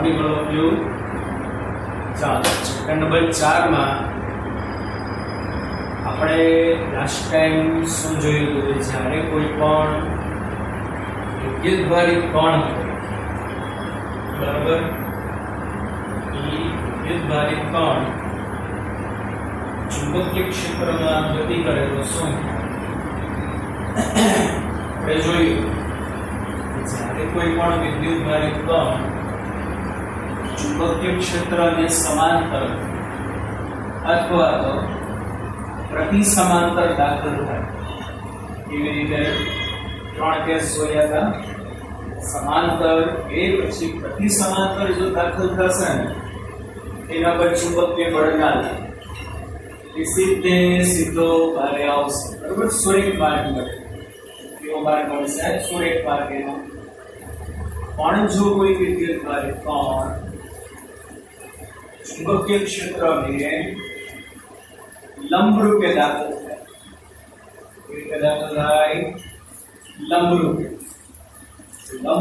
Particle of view ચાલો chapter number 4 માં આપણે લાસ્ટ ટાઈમ શું જોયું હતું કે જ્યારે કોઈ પણ વિદ્યુતભારિત કણ બરાબર વિદ્યુતભારિત કણ ચુંબકીય ક્ષેત્રમાં ગતિ કરે તો શું આપણે જોયું જ્યારે કોઈ પણ વિદ્યુતભારિત કણ ચુંબકીય ક્ષેત્રને સમાંતર અથવા તો પ્રતિ સમાંતર દાખલ થાય એવી રીતે 3 કેસ જોયા હતા. સમાંતર એ પછી પ્રતિ સમાંતર જો દાખલ થશે ને એના પર ચુંબકીય બળ ના લાગે, એ સીધો બહાર આવશે બરોબર. સુરેખ માર્ગ મળે, કેવો માર્ગ મળશે? સુરેખ માર્ગ. એનો પણ જો કોઈ વિદ્યુતભારિત કણ ચુંબકીય ક્ષેત્રને લંબ રૂપે દાખલ થાય, લંબ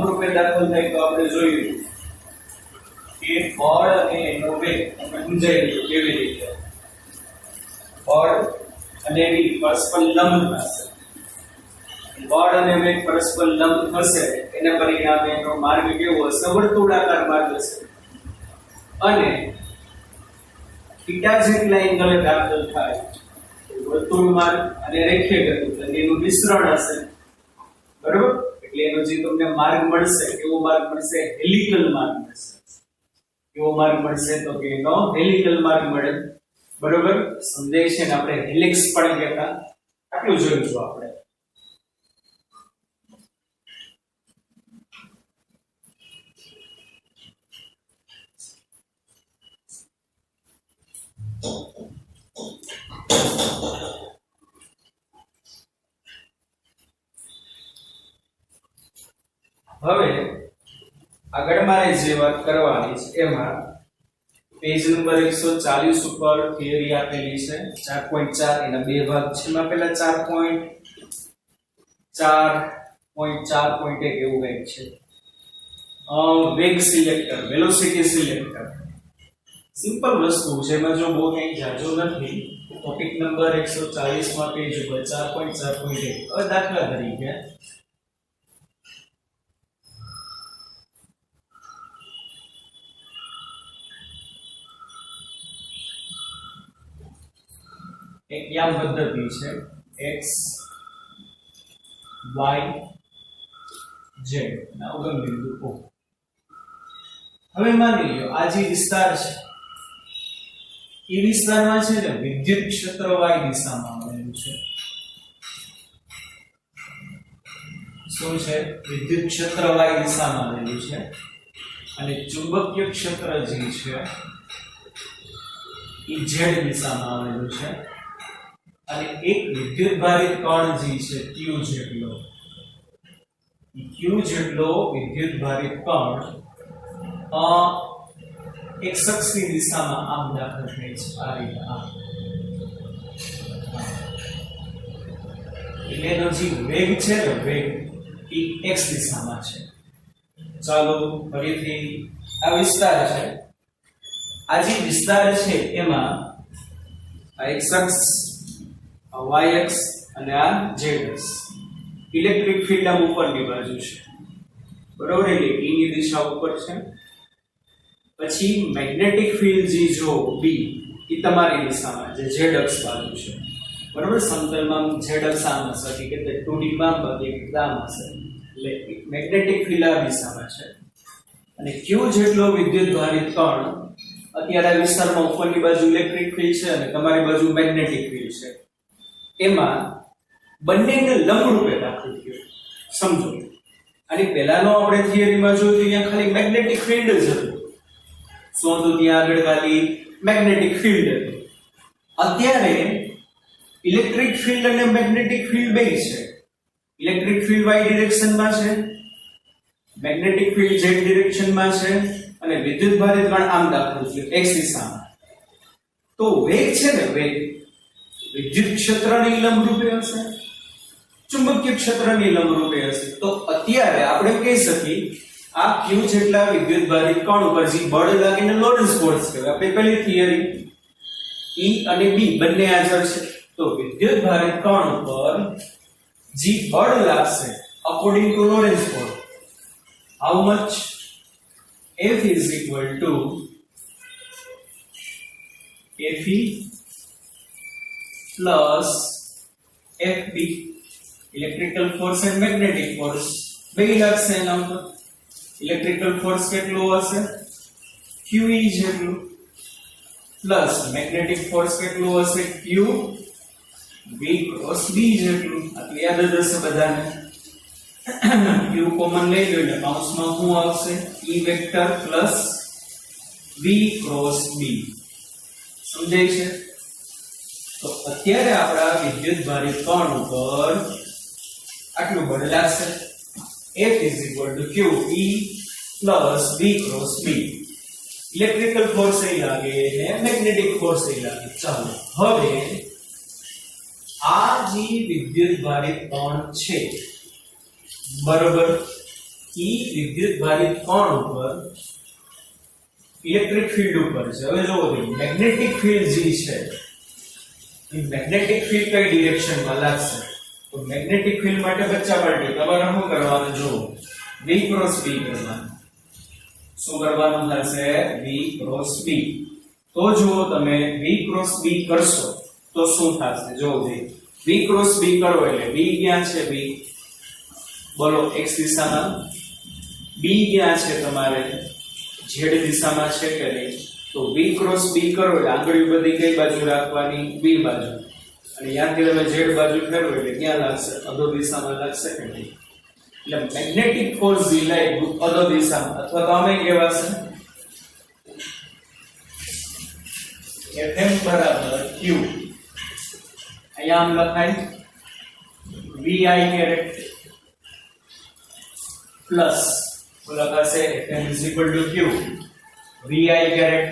રૂપે દાખલ થાય તો આપણે જોયું કે બળ અને એનો વેગ આપણે સમજાઈ દીધું કેવી રીતે. બળ અને વેગ પરસ્પર લંબ થશે, બળ અને વેગ પરસ્પર લંબ થશે એના પરિણામે એનો માર્ગ કેવો હશે? વર્તુળાકાર માર્ગ હશે. અને થીટા જેટલા એંગલે દાખલ થાય વર્તુળ માર્ગ અને રેખીય ગતિ એનું મિશ્રણ હશે બરોબર. એટલે એનો જે તમને માર્ગ મળશે કેવો માર્ગ મળશે? હેલિકલ માર્ગ મળશે. કેવો માર્ગ મળશે? તો કે એનો હેલિકલ માર્ગ મળે બરોબર. સમજાય છે ને? આપણે હેલિક્સ પણ કહેતા. આટલું જોયું છું આપણે. હવે આગળ મારે જે વાત કરવાની છે એમાં પેજ નંબર 140 ઉપર થિયરી આપેલી છે 4.4 એના બે ભાગ છે. એમાં પહેલા 4.4.1 એવું કંઈક છે. વેગ સિલેક્ટર, વેલોસિટી સિલેક્ટર. સિમ્પલ વસ્તુ છે, એમાં જો બહુ કંઈ જાજો નથી. ટોપિક નંબર 140 માં પેજ ઉપર 4.4.1 હવે દાખલા તરીકે એક યામ પદ્ધતિ છે x y z ના ઉગમ બિંદુ O. હવે માની લો આ જે વિસ્તાર છે એ વિસ્તારમાં છે ને વિદ્યુત ક્ષેત્ર y દિશામાં આવેલું છે. શું છે? વિદ્યુત ક્ષેત્ર y દિશામાં આવેલું છે અને ચુંબકીય ક્ષેત્ર જે છે એ z દિશામાં આવેલું છે. અને એક વિદ્યુતભારિત કણ જે છે q જેટલો વિદ્યુતભારિત કણ એક શખ્સની દિશામાં આમ દાખલ થાય છે આ રીતે. એટલે એનો જે વેગ છે ને વેગ એ x દિશામાં છે. ચાલો ફરીથી આ વિસ્તાર છે. આ જે વિસ્તાર છે એમાં આ એક શખ્સ yx અને આ zx. ઇલેક્ટ્રિક ફીલ્ડ આમ ઉપરની બાજુ છે બરોબર. એટલે e ની દિશા ઉપર છે. પછી મેગ્નેટિક ફીલ્ડ જે જો b એ તમારી દિશામાં જે z અક્ષ બાજુ છે બરોબર. સમતલમાં z અક્ષ આમ હશે કે 2D માં બાકી એકદમ હશે. એટલે મેગ્નેટિક ફીલ્ડ આ દિશામાં છે. અને q જેટલો વિદ્યુતભારિત કણ અત્યારે આ વિસ્તારમાં ઉપરની બાજુ ઇલેક્ટ્રિક ફીલ્ડ છે અને તમારી બાજુ મેગ્નેટિક ફીલ્ડ છે. એમાં બંનેને લંબ રૂપે દાખલ થયો. સમજો અને પહેલાનો આપણે થિયરીમાં જોયું ત્યાં ખાલી મેગ્નેટિક ફીલ્ડ જ હતું. શું હતું ત્યાં આગળ? ખાલી મેગ્નેટિક ફીલ્ડ હતું. અત્યારે ઇલેક્ટ્રિક ફીલ્ડ અને મેગ્નેટિક ફીલ્ડ બે છે. ઇલેક્ટ્રિક ફીલ્ડ y ડિરેક્શનમાં છે, મેગ્નેટિક ફીલ્ડ z ડિરેક્શનમાં છે અને વિદ્યુતભારિત કણ આમ દાખલ થયો x દિશામાં. તો વેગ છે ને વેગ વિદ્યુત ક્ષેત્રની લંબરૂપે હશે, ચુંબકીય ક્ષેત્રની લંબરૂપે હશે. તો અત્યારે આપણે કહી શકીએ આ q જેટલા વિદ્યુતભારિત કણ ઉપર જે બળ લાગીને લોરેન્સ ફોર્સ કહેવાય. આપણે પહેલી થિયરી E અને B બંને હાજર છે તો વિદ્યુતભારિત કણ ઉપર જે બળ લાગશે according to Lawrence force how much F is equal to Fe plus Fb. Electrical force and magnetic force બે લાગશે એના ઉપર. ઇલેક્ટ્રિકલ ફોર્સ કેટલું હશે QE જેટલું પ્લસ મેગ્નેટિક ફોર્સ કેટલું હશે Q V ક્રોસ B જેટલું. આટલી યાદ જ હશે બધાને. Q કોમન લઈ લો એટલે કૌંસમાં શું આવશે E vector plus V cross B. સમજાય છે? તો અત્યારે આપણા વિદ્યુતભારિત કણ ઉપર આટલું બળ લાગશે. F is equal to Q E plus V cross B. Electrical force એ લાગે ને મેગ્નેટિક ફોર્સ એ લાગે. ચાલો હવે આ જે વિદ્યુતભારિત કણ છે બરોબર E વિદ્યુતભારિત કણ ઉપર ઇલેક્ટ્રિક ફીલ્ડ ઉપર છે. હવે જોવો મેગ્નેટિક ફીલ્ડ જે છે એ મેગ્નેટિક ફીલ્ડ કઈ ડિરેક્શનમાં લાગશે તો મેગ્નેટિક ફીલ્ડ માટે બચ્ચા પાર્ટી તમારે શું કરવાનું જો V ક્રોસ B કરવાનું. શું કરવાનું થશે V ક્રોસ B. તો જો તમે V ક્રોસ B કરશો તો શું થશે જો V ક્રોસ B કરો એટલે V ક્યાં છે B બોલો x દિશામાં B ક્યાં છે તમારે z દિશામાં છે કે નહીં તો V ક્રોસ B કરો એટલે આંગળીઓ બધી કઈ બાજુ રાખવાની B બાજુ અને ત્યાંથી તમે z બાજુ ફેરવો એટલે ક્યાં લાગશે અધો દિશામાં લાગશે કે નહીં. એટલે મેગ્નેટિક ફોર્સ જે લાગ્યું અધો દિશામાં અથવા તો આમે કહેવાશે Fm બરાબર Q. અહીંયા આમ લખાય Vi કેરેટ પ્લસ લખાશે Fm is equal to Q Vi caret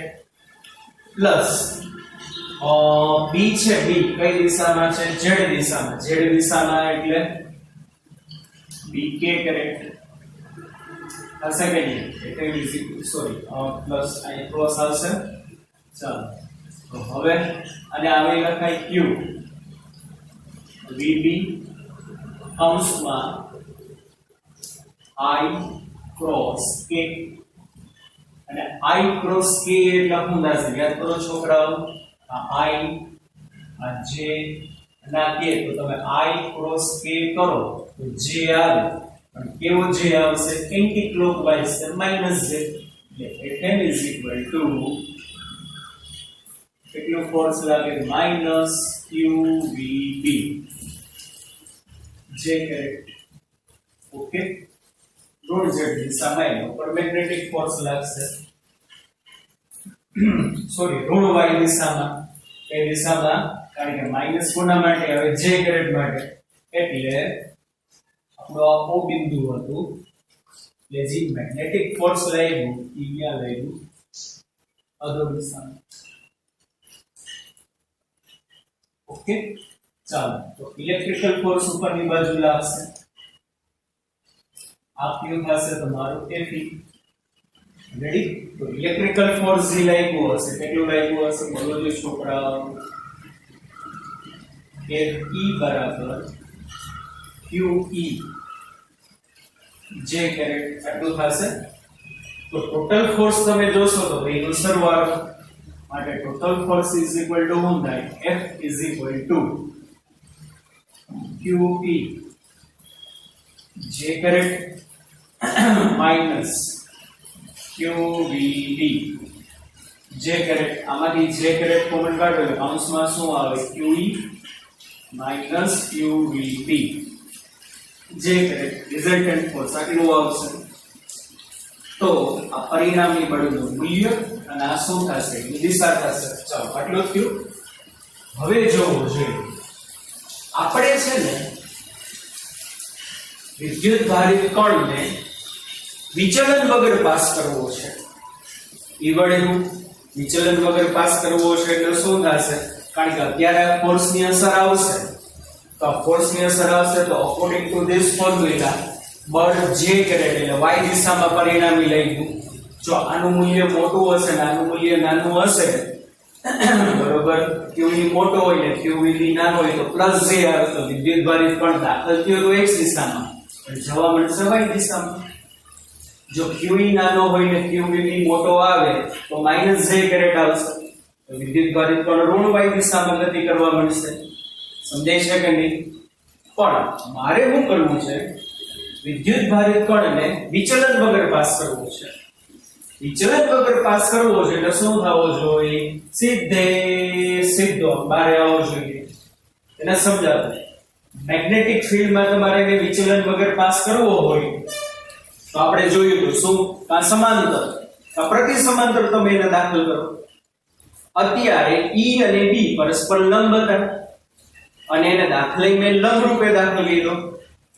plus B છે B કઈ દિશામાં છે z દિશામાં. z દિશામાં એટલે BK કરેક્ટ હશે કે નહીં એટલે સોરી પ્લસ અહીં ક્રોસ આવશે. ચાલો તો હવે અને આવે લખાય Q VB કૌંસમાં I ક્રોસ K અને I ક્રોસ K એટલે શું થશે યાદ કરો છોકરાઓ આ I આ J અને આ K તો તમે I ક્રોસ K કરો તો J આવે પણ કેવો J આવશે એન્ટી ક્લોકવાઇઝ છે માઈનસ J એટલે Fm is equal to કેટલો ફોર્સ લાગે minus QVB J correct. Okay ઋણ z દિશામાં એનો પર મેગ્નેટિક ફોર્સ લાગશે સોરી ઋણ y દિશામાં એ દિશામાં કારણ કે માઈનસ કોના માટે હવે j ગ્રેડ માટે એટલે આપણો આ O બિંદુ હતું એટલે જે મેગ્નેટિક ફોર્સ લાગ્યું એ ક્યાં લાગ્યું અધો દિશામાં. ઓકે ચાલો તો ઇલેક્ટ્રિકલ ફોર્સ ઉપરની બાજુ લાગશે આ ક્યુ થશે તમારું Fe. રેડી તો ઇલેક્ટ્રિકલ ફોર્સ જે લાગ્યું હશે કેટલું લાગ્યું હશે બોલો જો છોકરાઓ Fe બરાબર QE J કેરેટ આટલું થશે. તો ટોટલ ફોર્સ તમે જોશો તો એનો સરવાળો માટે total force is equal to શું થાય F is equal to QE J caret minus QVB J caret. આમાંથી J કેરેટ કોમન કાઢો એટલે કૌંસમાં શું આવે QE minus QVB J caret resultant force આટલું આવશે. તો આ પરિણામી બળનું મૂલ્ય અને આ શું થશે દિશા થશે. ચાલો આટલું થયું. હવે જોવું જોઈએ આપણે છે ને વિદ્યુત ભારિત કણને વિચલન વગર પાસ કરવો છે. ઈ વળેનું વિચલન વગર પાસ કરવો છે એટલે શું થશે કારણ કે અત્યારે ફોર્સ ની અસર આવશે તો ફોર્સ ની અસર આવશે તો અકોર્ડિંગ ટુ ધીસ ફોર્મ્યુલા બળ જે કેરેટ એટલે y દિશામાં પરિણામી લઈ ગયું. જો આનું મૂલ્ય મોટું હશે ને આનું મૂલ્ય નાનું હશે બરોબર, qe મોટો હોય ને qe નાનો હોય તો પ્લસ જે આવે તો વિદ્યુતભારિત કણ દાખલ થયો તો x દિશામાં પણ જવા મળશે y દિશામાં. જો qe નાનો હોય ને qe મોટો આવે તો માઈનસ j કેરેટ આવશે તો વિદ્યુતભારિત કણ ઋણ y દિશામાં ગતિ કરવા મળશે. સમજાય છે કે નહીં? પણ મારે શું કરવું છે, વિદ્યુતભારિત કણને વિચલન વગર પાસ કરવું છે. વિચલન વગર પાસ કરવો છે એટલે શું થવો જોઈએ, સીધો બારે આવવો જોઈએ. એને સમજાવો. મેગ્નેટિક ફિલ્ડમાં તમારે એને વિચલન વગર પાસ કરવો હોય તો આપણે જોયું તો શું, આ સમાંતર આ પ્રતિ સમાંતર તમે એને દાખલ કરો. અત્યારે E અને B પરસ્પર લંબ હતા અને એને દાખલે મેં લંબ રૂપે દાખલ કર્યો.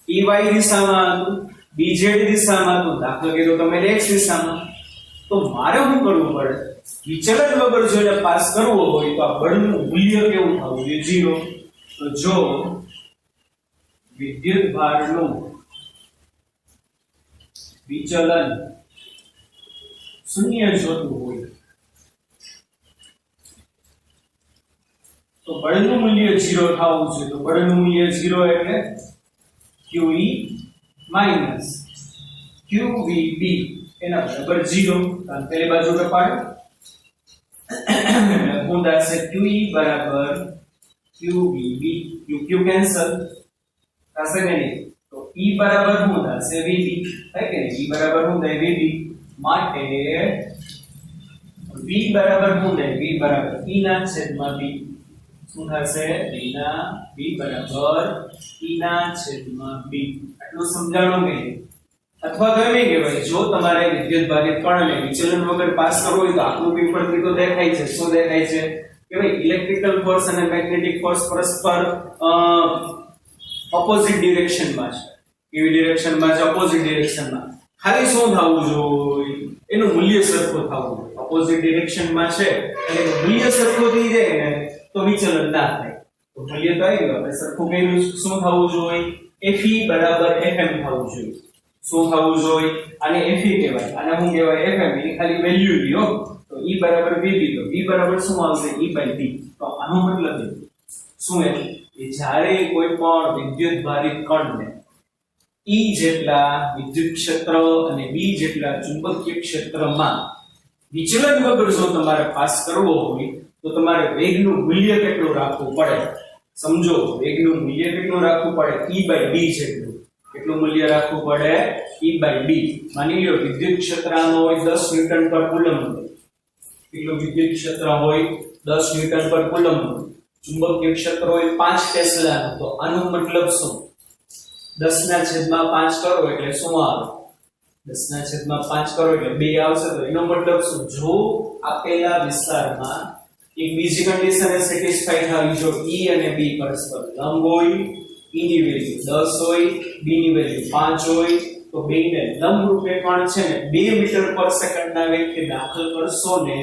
E y દિશામાં હતું, B z દિશામાં હતું, દાખલ કર્યો તમે x દિશામાં. તો મારે શું કરવું પડે, વિચલન વગર જો એને પાસ કરવો હોય તો આ બળનું મૂલ્ય કેવું થવું જોઈએ, 0. તો જો વિદ્યુતભારનું વિચલન શૂન્ય જોતું હોય તો બળનું મૂલ્ય 0 થવું જોઈએ. તો બળનું મૂલ્ય 0 એટલે qe માઈનસ qvb એના બરાબર 0. તો પેલી બાજુ કપાડો ગુણ થશે qe બરાબર qvb, q કેન્સલ થશે કે નહીં? તો e બરાબર શું થશે, vb થાય કે નહીં? e બરાબર શું થાય, vb. માટે v બરાબર શું થાય, v બરાબર e ના છેદમાં b. શું થશે, v બરાબર e ના છેદમાં b. આટલું સમજાણું કે? અથવા તો એમ કહેવાય, જો તમારે વિદ્યુતભારિત કણને વિચલન વગર પાસ કરવો હોય તો આકૃતિ પરથી તો દેખાય છે. શું દેખાય છે કે ભાઈ ઇલેક્ટ્રિકલ ફોર્સ અને મેગ્નેટિક ફોર્સ પરસ્પર ઓપોઝિટ ડિરેક્શનમાં છે. કેવી ડિરેક્શનમાં છે, ઓપોઝિટ ડિરેક્શનમાં. ખાલી શું થવું જોઈએ, એનું મૂલ્ય સરખું થવું જોઈએ. ઓપોઝિટ ડિરેક્શનમાં છે અને એનું મૂલ્ય સરખું થઈ જાય ને તો વિચલન ના થાય. તો મૂલ્ય તો આવી ગયું, આપણે સરખું કર્યું. શું થવું જોઈએ, fe બરાબર fm થવું જોઈએ. શું થવું જોઈએ, આને fe કહેવાય, આને શું કહેવાય, fm. એની ખાલી વેલ્યુ લ્યો. તો e બરાબર vb, તો v બરાબર શું આવશે, e/b. તો આનો મતલબ શું છે કે જ્યારે કોઈ પણ વિદ્યુતભારિત કણને E જેટલા વિદ્યુત ક્ષેત્ર અને B જેટલા ચુંબકીય ક્ષેત્રમાં વિચલન વગર જો તમારે પાસ કરવો હોય તો તમારે વેગનું મૂલ્ય કેટલું રાખવું પડે, સમજો. વેગનું મૂલ્ય કેટલું રાખવું પડે, E/b જેટલું. કેટલું મૂલ્ય રાખવું પડે, E/b. માની લો વિદ્યુત ક્ષેત્ર આનો હોય 10 ન્યૂટન પર કુલમ્બ. કેટલું વિદ્યુત ક્ષેત્ર હોય, 10 ન્યૂટન પર કુલમ્બ. ચુંબકીય ક્ષેત્ર હોય 5 ટેસ્લા. તો આનો મતલબ શું, 10/5 કરો એટલે શું આવે, 10/5 કરો એટલે 2 આવશે. તો એનો મતલબ શું, જો આપેલા વિસ્તારમાં એક બીજી કન્ડિશન એ સેટિસ્ફાઈ થવી જો E અને B પરસ્પર લંબ હોય, E ની વેલ્યુ 10 હોય, B ની વેલ્યુ 5 હોય, તો બેને લંબ રૂપે પણ છે ને 2 મીટર પર સેકન્ડના વેગથી દાખલ કરશો ને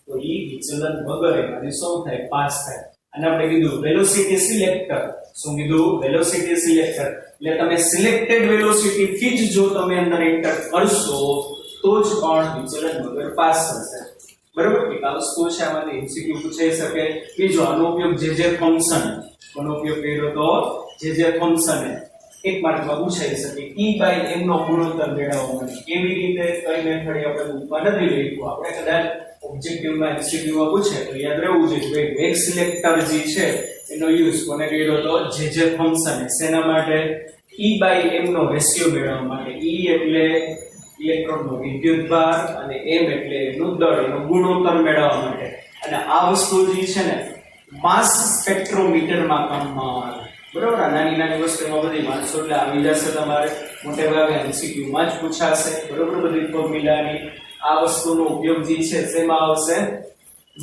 તો E વિચલન વગર એમાંથી શું થાય, પાસ થાય. અને આપણે કીધું વેલોસિટી સિલેક્ટર. શું કીધું, વેલોસિટી સિલેક્ટર. એટલે તમે સિલેક્ટેડ વેલોસિટી થી જ જો તમે અંદર એન્ટર કરશો તો જ પણ વિચલન વગર પાસ થશે. બરાબર? એક આ વસ્તુ છે, આમાંથી એમસીક્યુ પૂછાઈ શકે. બીજો આનો ઉપયોગ જે ફંક્શન, કોનો ઉપયોગ કર્યો તો જે ફંક્શન એક માર્કમાં પૂછાઈ શકે. E/m નો ગુણોત્તર મેળવવા માટે કેવી રીતે, કઈ મેથડ આપણે બુકમાં નથી લખ્યું. આપણે કદાચ ઓબ્જેક્ટિવમાં એમસીક્યુમાં પૂછે તો યાદ રહેવું જોઈએ કે વેગ સિલેક્ટર જે છે એનો યુઝ કોને કર્યો તો જે ફંક્શન. શેના માટે, E/m નો રેશિયો મેળવવા માટે. E એટલે ઇલેક્ટ્રોનનો વિદ્યુતભાર અને m એટલે એનું દળ, એનો ગુણોત્તર મેળવવા માટે. અને આ વસ્તુ જે છે ને માસ સ્પેક્ટ્રોમીટરમાં કામમાં આવે. બરોબર? નાની નાની વસ્તુમાં બધી વાંચો એટલે આવી જશે તમારે. મોટે ભાગે એમસીક્યુ માં જ પૂછાશે. બરોબર? બધી ફોર્મ્યુલાની આ વસ્તુનો ઉપયોગ જે છે શેમાં આવશે,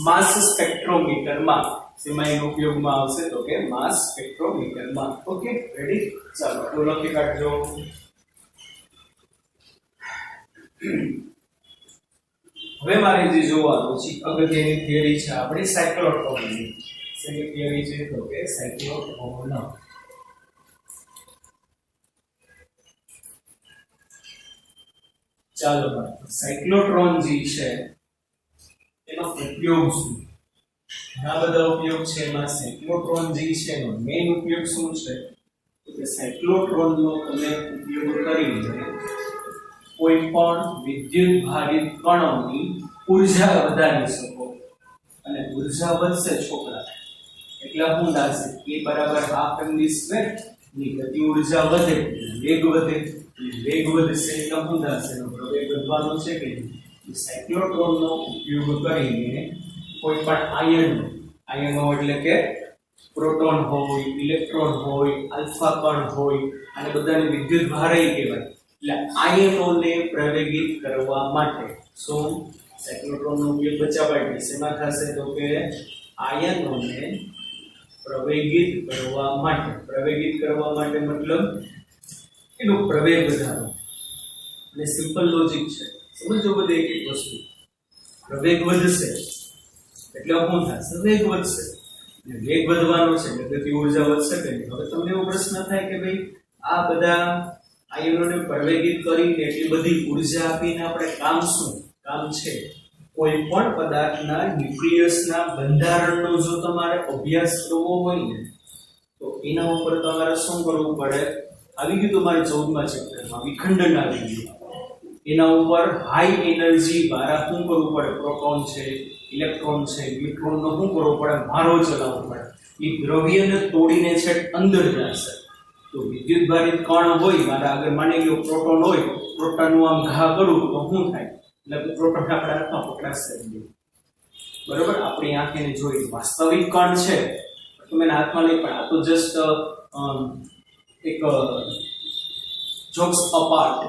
માસ સ્પેક્ટ્રોમીટરમાં. શેમાં એનો ઉપયોગમાં આવશે તો કે માસ સ્પેક્ટ્રોમીટરમાં. Okay, ready? ચાલો તો લખી કાઢજો. હવે મારે જે જોવાનું છે અગત્યની થિયરી છે આપણી સાયક્લોટોનની. શેની થિયરી છે તો કે સાયક્લોટોન. ચાલો સાયક્લોટ્રોન જે છે એનો ઉપયોગ શું? ઘણા બધા ઉપયોગ છે. એમાં સાયક્લોટ્રોન જે છે એનો મેઇન ઉપયોગ શું છે? તો કે સાયક્લોટ્રોનનો તમે ઉપયોગ કરીને કોઈ પણ વિદ્યુત ભારિત કણોની ઉર્જા વધારી શકો. અને ઉર્જા વધશે છોકરા એટલે શું થશે? એ બરાબર હાફ mv સ્ક્વેર ની ગતિ ઉર્જા વધે, વેગ વધે, વેગ વધશે એટલે શું થશે? એનો પ્રવેગ વધવાનો છે કે સાયક્લોટ્રોનનો ઉપયોગ કરીને કોઈ પણ આયનો એટલે કે પ્રોટોન હોય, ઇલેક્ટ્રોન હોય, આલ્ફા કણ હોય અને બધાને વિદ્યુત ભારે કહેવાય. એટલે આયનોને પ્રવેગિત કરવા માટે શું સાયક્લોટ્રોનનો ઉપયોગ બચાવવા શેમાં થશે? તો કે આયનોને પ્રવેગિત કરવા માટે મતલબ એનો પ્રવેગ વધારો. અને સિમ્પલ લોજિક છે, સમજો બધે એક એક વસ્તુ. પ્રવેગ વધશે એટલે શું થશે? વેગ વધશે. વેગ વધવાનો છે એટલે ગતિ ઉર્જા વધશે કે નહીં? હવે તમને એવો પ્રશ્ન થાય કે ભાઈ આ બધા આયનોને પ્રવેગિત કરીને એટલી બધી ઉર્જા આપીને આપણે કામ શું? કામ છે કોઈ પણ પદાર્થના ન્યુક્લિયસના બંધારણનો જો તમારે અભ્યાસ કરવો હોય ને તો એના ઉપર તમારે શું કરવું પડે? આવી ગયું તમારે 14મા ચેપ્ટરમાં વિખંડન આવી ગયું. એના ઉપર હાઈ એનર્જી દ્વારા શું કરવું પડે? પ્રોટોન છે, ઇલેક્ટ્રોન છે, ન્યુટ્રોનનો શું કરવો પડે? મારો ચલાવવો પડે. એ દ્રવ્યને તોડીને છે અંદર જશે. તો વિદ્યુત ભારિત કણ હોય, મારા આગળ માની લો પ્રોટોન હોય, પ્રોટોનનું આમ ઘા કરું તો શું થાય? એટલે પ્રોટોન આપણા હાથમાં પકડાશે. બરોબર? આપણી આંખેને જોઈ વાસ્તવિક કણ છે તમે હાથમાં લઈ, પણ આ તો જસ્ટ એક જોક્સ અપાર્ટ.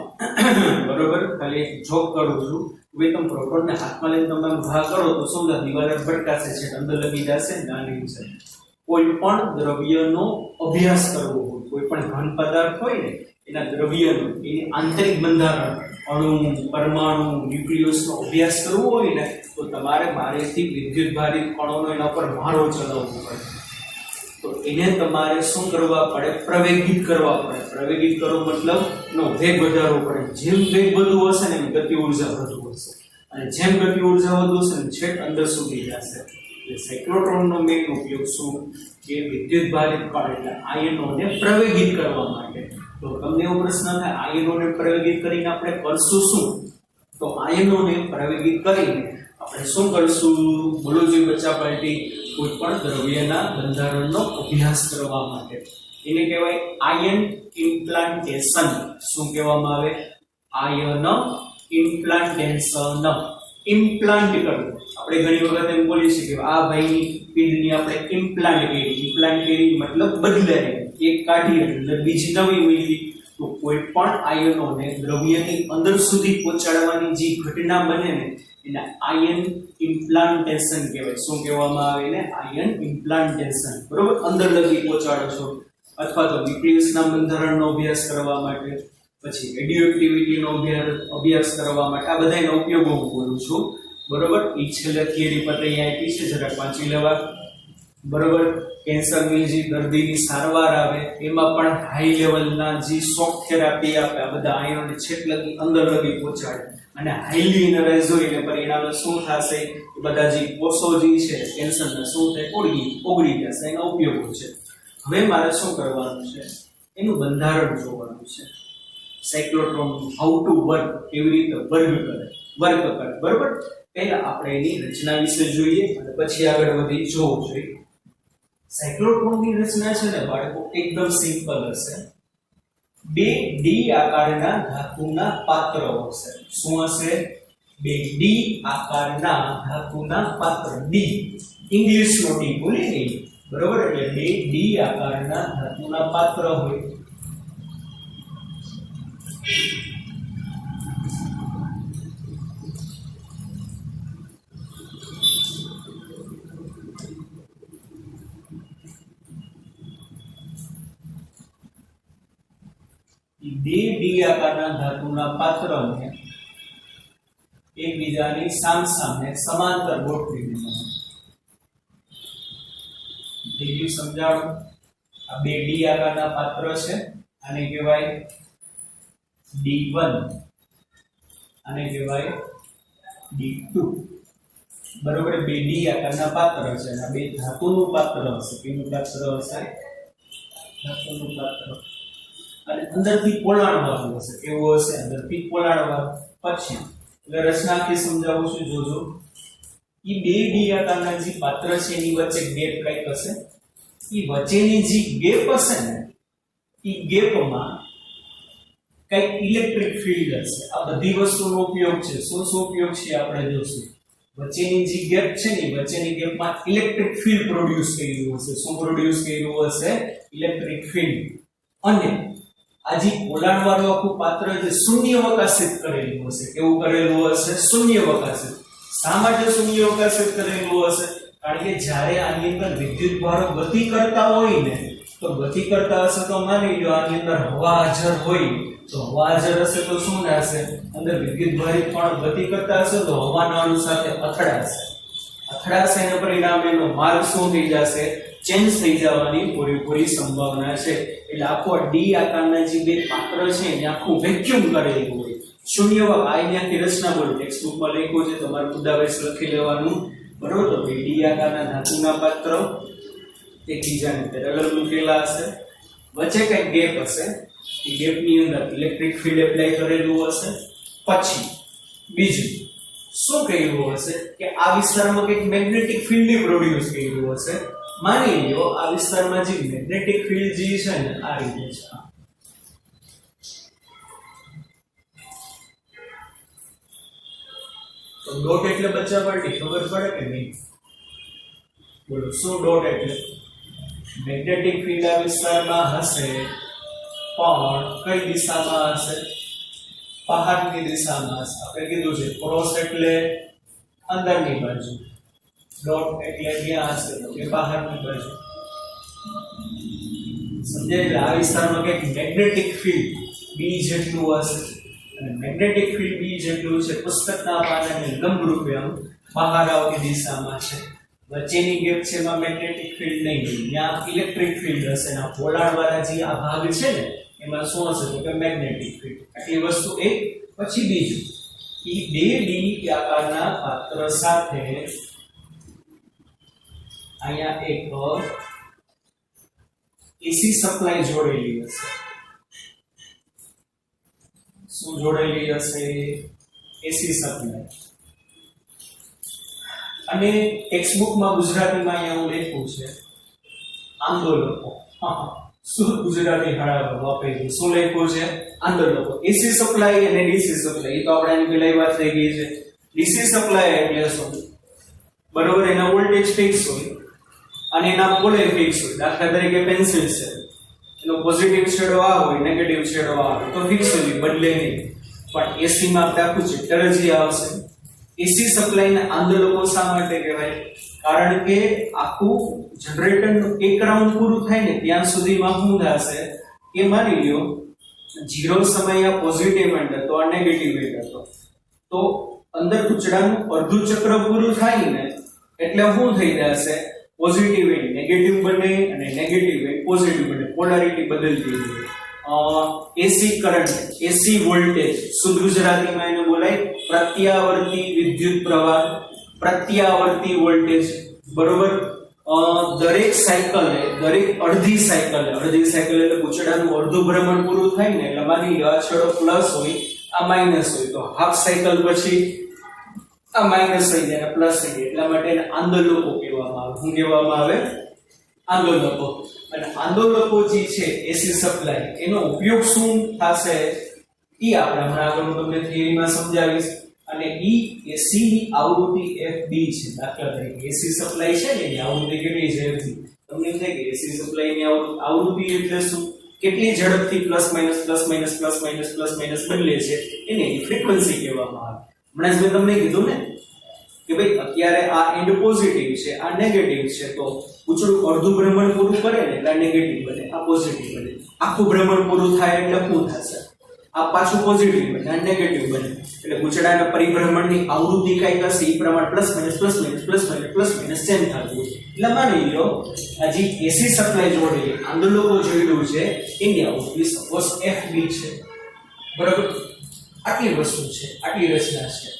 બરોબર? ખાલી એક જોક કરું છું. ભાઈ તમે પ્રોટોનને હાથમાં લઈને તમે ઘા કરો તો શું થાય? દિવાલે ભટકાશે છે, અંદર લગી જશે. નાની છે. કોઈ પણ દ્રવ્યનો અભ્યાસ કરવો હોય, કોઈ પણ ઘન પદાર્થ હોય ને એના દ્રવ્યનો, એની આંતરિક બંધારણ, અણુ, પરમાણુ, ન્યુક્લિયસનો અભ્યાસ કરવો હોય ને તો તમારે બારેથી વિદ્યુત ભારિત કણોનો એના પર મારો ચલાવવો પડે. તો એને તમારે શું કરવા પડે? પ્રવેગિત કરવા પડે. પ્રવેગિત કરવો મતલબ એનો વેગ વધારવો પડે. જેમ વેગ વધુ હશે ને એમ ગતિ ઉર્જા વધુ હશે, અને જેમ ગતિ ઉર્જા વધુ હશે ને છેક અંદર સુધી જશે. સાયક્લોટ્રોનનો મેઇન ઉપયોગ શું? કે વિદ્યુત ભારિત કણ એટલે આયનોને પ્રવેગિત કરવા માટે. તો તમને એવો પ્રશ્ન થાય આયનોને પ્રવેગિત કરીને આપણે કરશું શું? તો આયનોને પ્રવેગિત કરીને આપણે શું કરશું? બોલો જોઈએ બચ્ચા પાર્ટી. કોઈ પણ દ્રવ્યના બંધારણનો અભ્યાસ કરવા માટે. એને કહેવાય આયન ઇમ્પ્લાન્ટેશન. શું કહેવામાં આવે? Ion implantation. ઇમ્પ્લાન્ટ કરવું. આપણે ઘણી વખત એમ બોલીએ છીએ કે આ ભાઈની પિંડની આપણે ઇમ્પ્લાન્ટ કરી. ઇમ્પ્લાન્ટ કરી મતલબ બદલાય, એક કાઢી એટલે બીજી નવી ઉમેરી. તો કોઈ પણ આયનોને દ્રવ્યની અંદર સુધી પહોંચાડવાની જે ઘટના બને ને એને આયન ઇમ્પ્લાન્ટેશન કહેવાય. શું કહેવામાં આવે ને? Ion implantation. બરોબર? અંદર લગી પહોંચાડો છો. અથવા તો ન્યુક્લિયસના બંધારણનો અભ્યાસ કરવા માટે, પછી રેડિયોએક્ટિવિટીનો અભ્યાસ કરવા માટે, આ બધાના ઉપયોગો હું બોલું છું. બરોબર? એ છેલ્લે થિયરી પર અહીંયા આપી છે, જરાક વાંચી લેવા. બરોબર? કેન્સરની જે દર્દીની સારવાર આવે એમાં પણ હાઈ લેવલના જે શોક થેરાપી આપે, આ બધા આયનોને છેક લગી અંદર લગી પહોંચાડે. અને હાઈલી ઇનરાઇઝ હોય એટલે પરિણામે શું થશે? એ બધા જે કોષો જે છે કેન્સરના શું થાય? ઓગળી જશે. એના ઉપયોગો છે. હવે મારે શું કરવાનું છે? એનું બંધારણ જોવાનું છે. સાયક્લોટ્રોન હાઉ ટુ વર્ક, કેવી રીતે વર્ક કરે. બરોબર? પહેલા આપણે એની રચના વિશે જોઈએ અને પછી આગળ વધી જોવું જોઈએ. સાયક્લોટ્રોનની રચના છે ને બાળકો એકદમ સિમ્પલ હશે. બે ડી આકારના ધાતુના પાત્ર હશે. શું હશે? બે ડી આકારના ધાતુના પાત્ર. ડી ઇંગ્લિશનો ડી બોલી નહીં. બરોબર? એટલે બે ડી આકારના ધાતુના પાત્ર હોય. બે ડી આકારના ધાતુના પાત્રને એકબીજાની સામસામે સમાંતર ગોઠવી દેવાના. બીજું સમજાવો. આ બે ડી આકારના પાત્ર છે, આને કહેવાય D1. આને કહેવાય D2 બરોબર. બે ડી આકારના પાત્ર છે અને બે ધાતુનું પાત્ર હશે. કેનું પાત્ર હશે? ધાતુનું પાત્ર. અને અંદરથી પોલાણવાળું હશે. કેવું હશે? અંદરથી પોલાણવાળું. પછી એટલે રચના આખી સમજાવું છું, જોજો. ઈ બે ડી આકારના જે પાત્ર છે એની વચ્ચે ગેપ કઈક હશે. ઈ વચ્ચેની જે ગેપ હશે ને, ઈ ગેપમાં કઈક ઇલેક્ટ્રિક ફિલ્ડ હશે. આ બધી વસ્તુનો ઉપયોગ છે. શું ઉપયોગ છે આપણે જોશું. વચ્ચેની જે ગેપ છે ને, વચ્ચેની ગેપમાં ઇલેક્ટ્રિક ફિલ્ડ પ્રોડ્યુસ કર્યું હશે. શું પ્રોડ્યુસ કર્યું હશે? Electric field. અને આ જે પોલાણવાળું આખું પાત્ર જે શૂન્યાવકાશિત કરેલું હશે. કેવું કરેલું હશે? શૂન્યાવકાશિત. શા માટે શૂન્યાવકાશિત કરેલું હશે? કારણ કે જ્યારે આની અંદર વિદ્યુત ભારો ગતિ કરતા હોય ને, તો ગતિ કરતા હશે તો માની લો આની અંદર હવા હાજર હોય, તો હવા હાજર હશે તો શું થશે? અંદર વિદ્યુત ભારિત પણ ગતિ કરતા હશે તો હવાના અણુ સાથે અથડાશે એના પરિણામે એનો માર્ગ શું થઈ જશે? ચેન્જ થઈ જવાની પૂરેપૂરી સંભાવના છે. એટલે આખો ડી આકારના જે બે પાત્ર છે એને આખું વેક્યુમ કરેલું હોય. શૂન્યવાક આની આખી રચના બોલો ટેક્સ્ટ બુક માં લખ્યું છે, તમારે મુદ્દાવાઇઝ લખી લેવાનું. બરોબર. તો બે ડી આકારના ધાતુના પાત્ર એકબીજાને પેરેલલ મૂકેલા હશે. વચ્ચે કઈ ગેપ હશે. એ ગેપની અંદર ઇલેક્ટ્રિક ફિલ્ડ એપ્લાય કરેલું હશે. પછી બીજું શું કર્યું હશે કે આ વિસ્તારમાં કંઈક મેગ્નેટિક ફિલ્ડ પ્રોડ્યુસ કર્યું હશે. માની લો આ વિસ્તારમાં જે મેગ્નેટિક ફિલ્ડ જે છે ને આ રીતે છે. તો ડોટ એટલે બચ્ચા પાર્ટી ખબર પડે કે નહીં? બોલો શું ડોટ એટલે? મેગ્નેટિક ફિલ્ડ આ વિસ્તારમાં હશે પણ કઈ દિશામાં હશે? બહારની દિશામાં હશે. આપણે કીધું છે ક્રોસ એટલે અંદરની બાજુ, ડોટ એટલે ક્યાં હશે? તો કે બહારની બાજુ. સમજાય? એટલે આ વિસ્તારમાં કંઈક મેગ્નેટિક ફિલ્ડ બી જેટલું હશે. અને મેગ્નેટિક ફિલ્ડ બી જેટલું છે પુસ્તકના પાનાને લંબરૂપે આમ બહાર આવતી દિશામાં છે. વચ્ચેની ગેપ છે એમાં મેગ્નેટિક ફિલ્ડ નહીં હોય, ત્યાં ઇલેક્ટ્રિક ફિલ્ડ હશે. અને પોલાણવાળા જે આ ભાગ છે ને એમાં શું હશે? તો કે મેગ્નેટિક ફિલ્ડ. આટલી વસ્તુ એક. પછી બીજું, ઈ બે ડી આકારના પાત્ર સાથે અહીંયા એક એસી સપ્લાય જોડેલી હશે. શું જોડેલી હશે? AC supply. અને ટેક્સ્ટ બુકમાં ગુજરાતીમાં અહીંયા હું લખ્યું છે આંદોલકો. શું ગુજરાતી હાળા વાપર્યું? શું લખ્યું છે? આંદોલકો. એસી સપ્લાય અને ડીસી સપ્લાય, એ તો આપણે એની પહેલા વાત થઈ ગઈ છે. ડીસી સપ્લાય એટલે શું? બરોબર, એના વોલ્ટેજ ફિક્સ હોય અને એના પોલે ફિક્સ હોય. દાખલા તરીકે પેન્સિલ છે, એનો પોઝિટિવ છેડો આ હોય, નેગેટિવ છેડો આ હોય, તો ફિક્સ હોય, બદલે નહીં. પણ એસી માં આપણે આખું ચેપ્ટર જ આવશે. એસી સપ્લાયના આંદોલકો શા માટે કહેવાય? કારણ કે આખું જનરેટરનું એક રાઉન્ડ પૂરું થાય ને ત્યાં સુધીમાં શું થશે કે માની લ્યો 0 સમય આ પોઝિટિવ એન્ડ હતો, આ નેગેટિવ એન્ડ હતો, તો અંદર કૂચડાનું અડધું ચક્ર પૂરું થાય ને એટલે શું થઈ જશે? પોઝિટિવ એન્ડ નેગેટિવ બને અને નેગેટિવ એન્ડ પોઝિટિવ બને. પોલારિટી બદલતી હોય. એસી કરંટ, એસી વોલ્ટેજ, શુદ્ધ ગુજરાતીમાં એને બોલાય પ્રત્યાવર્તી વિદ્યુત પ્રવાહ, પ્રત્યાવર્તી વોલ્ટેજ. બરોબર. દરેક સાયકલે, દરેક અડધી સાયકલે એટલે પૂછડાનું અડધું ભ્રમણ પૂરું થાય ને એટલે માની લો આ છેડો પ્લસ હોય, આ માઈનસ હોય, તો હાફ સાયકલ પછી આ માઈનસ થઈ જાય અને પ્લસ થઈ જાય. એટલા માટે એને આંદોલકો કહેવામાં આવે. શું કહેવામાં આવે? આંદોલકો. અને આંદોલકો જે છે એસી સપ્લાય, એનો ઉપયોગ શું થશે ઈ આપણે હમણાં આગળ હું તમને થિયરીમાં સમજાવીશ. અને ઈ એસી ની આવૃત્તિ FB છે. દાખલા તરીકે એસી સપ્લાય છે ને એની આવૃત્તિ કેટલી છે? FB. તમને એમ થાય કે એસી સપ્લાય ની આવૃત્તિ એટલે શું? કેટલી ઝડપથી પ્લસ માઈનસ બદલે છે એને ફ્રીક્વન્સી કહેવામાં આવે. હમણાં જ મેં તમને કીધું ને કે ભાઈ અત્યારે આ એન્ડ પોઝિટિવ છે, આ નેગેટિવ છે, તો પૂછડું અડધું ભ્રમણ પૂરું કરે ને એટલે નેગેટિવ બને, આ પોઝિટિવ બને. આખું ભ્રમણ પૂરું થાય એટલે શું થશે? આ પાછું પોઝિટિવ બને, આ નેગેટિવ બને. એટલે પૂછડાના પરિભ્રમણની આવૃત્તિ કઈ હશે એ પ્રમાણે પ્લસ માઈનસ ચેન્જ થતું હોય. એટલે માની લો આ જે એસી સપ્લાય જોડેલી આંદોલકો જોડેલું છે એની આવૃત્તિ સપોઝ FB છે. બરાબર. આટલી વસ્તુ છે, આટલી રચના છે.